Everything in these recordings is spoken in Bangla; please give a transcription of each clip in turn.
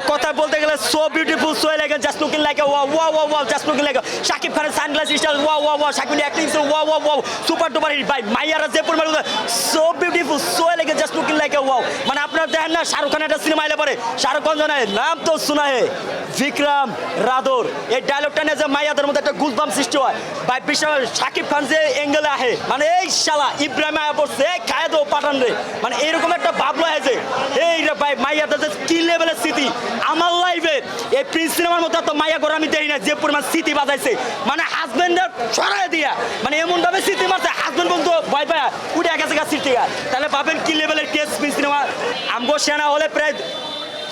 এক কথা বলতে গেলে so beautiful so elegant just looking like wow wow wow wow just looking like Shakib খানের sunglass style wow wow wow Shakib acting wow wow wow super duper hit ভাই মাইয়ারা যে পরিমাণ so beautiful so elegant just looking like wow মানে আপনারা দেখেন না শাহরুখ খানের একটা সিনেমা এলে পরে শাহরুখ খান জানায় নাম তো শোনা হে বিক্রম রাদর এই ডায়লগটা নিয়ে যে মাইয়াদের মধ্যে একটা গুজবাম সৃষ্টি হয় ভাই বিশাল শাকিব খান যে অ্যাঙ্গেলে আহে মানে এই শালা ইব্রাহিম আয়া পড়ছে খায় দো পাঠান রে মানে এরকম একটা ভাবলো আছে এই রে ভাই মাইয়াদের যে কি লেভেলের স্মৃতি আমার লাইফে এই প্রিন্স সিনেমার মতো তো মাইয়া করে আমি দেখি না যে পরিমাণ স্মৃতি বাজাইছে মানে হাজবেন্ডের ছড়াই দিয়া মানে এমন ভাবে স্মৃতি মারছে হাজবেন্ড বলতো ভয় পায় উঠে গেছে গা স্মৃতি তাহলে ভাবেন কি লেভেলের কেস প্রিন্স সিনেমা আমগো সেনা হলে প্রায়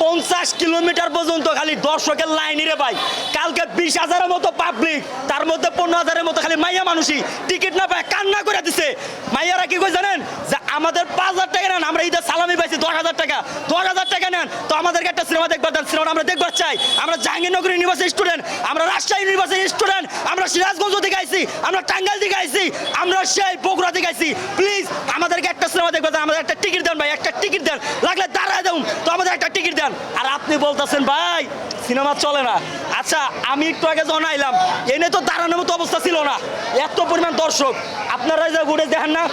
50 কিলোমিটার পর্যন্ত খালি দর্শকের লাইনে রে ভাই কালকে 20,000-এর মতো পাবলিক তার মধ্যে 15,000-এর মতো খালি মাইয়া মানুষই টিকিট না পায় কান্না করে দিছে মাইয়ারা কি কই জানেন যে আমাদের 5,000 টাকা নেন আমরা ঈদের সালামি পাইছি 10,000 টাকা 10,000 টাকা নেন তো আমাদেরকে একটা সিনেমা দেখবার দেন সিনেমাটা আমরা দেখবার চাই আমরা জাহাঙ্গীরনগর ইউনিভার্সিটি স্টুডেন্ট আমরা রাজশাহী ইউনিভার্সিটি স্টুডেন্ট আমরা সিরাজগঞ্জ থেকে আইছি আমরা টাঙ্গাইল থেকে আইছি আমরা সেই বগুড়া থেকে আইছি প্লিজ আমাদেরকে একটা সিনেমা দেখবার দেন আমাদের একটা টিকিট দেন ভাই একটা টিকিট দেন লাগলে দাঁড়ায় দেন তো আমাদের একটা টিকিট দেন আর আপনি বলতেছেন ভাই সিনেমা চলে না আচ্ছা আমি একটু আগে যখন আইলাম এনে তো দাঁড়ানোর মতো অবস্থা ছিল না এত পরিমাণ দর্শক আপনারা যে ঘুরে দেখেন না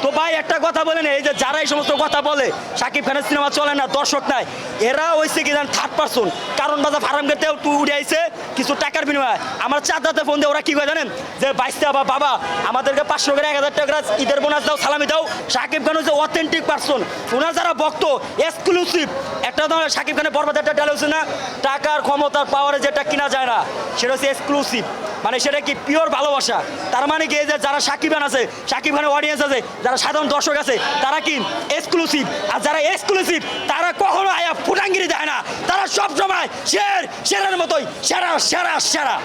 তো ভাই একটা কথা বলেন এই যে যারা এই সমস্ত কথা বলে শাকিব খানের সিনেমা চলে না দর্শক নাই এরা হয়েছে কি জান থার্ড পারসন কারণ বাজার ফার্ম গেতেও তুই উঠে আইছে কিছু টাকার বিনিময়ে আমার চাচাতে ফোন দিয়ে ওরা কি করে জানেন যে বাইশটা বা বাবা আমাদেরকে 500 করে 1,000 টাকা ঈদের বোনাস দাও সালামি দাও শাকিব খান হচ্ছে অথেন্টিক পারসন ওনার যারা ভক্ত এক্সক্লুসিভ একটা ধরনের শাকিব খানের বরবাদ একটা ডায়লগ হচ্ছে না টাকার ক্ষমতার পাওয়ারে যেটা কিনা যায় না সেটা হচ্ছে এক্সক্লুসিভ মানে সেটা কি পিওর ভালোবাসা তার মানে কি যে যারা শাকিব খান আছে শাকিব খানের অডিয়েন্স আছে যারা সাধারণ দর্শক আছে তারা কি এক্সক্লুসিভ আর যারা এক্সক্লুসিভ তারা কখনো আয়া ফুটাঙ্গিরি দেয় না তারা সব সময় সেরার মতোই সেরা সেরা সেরা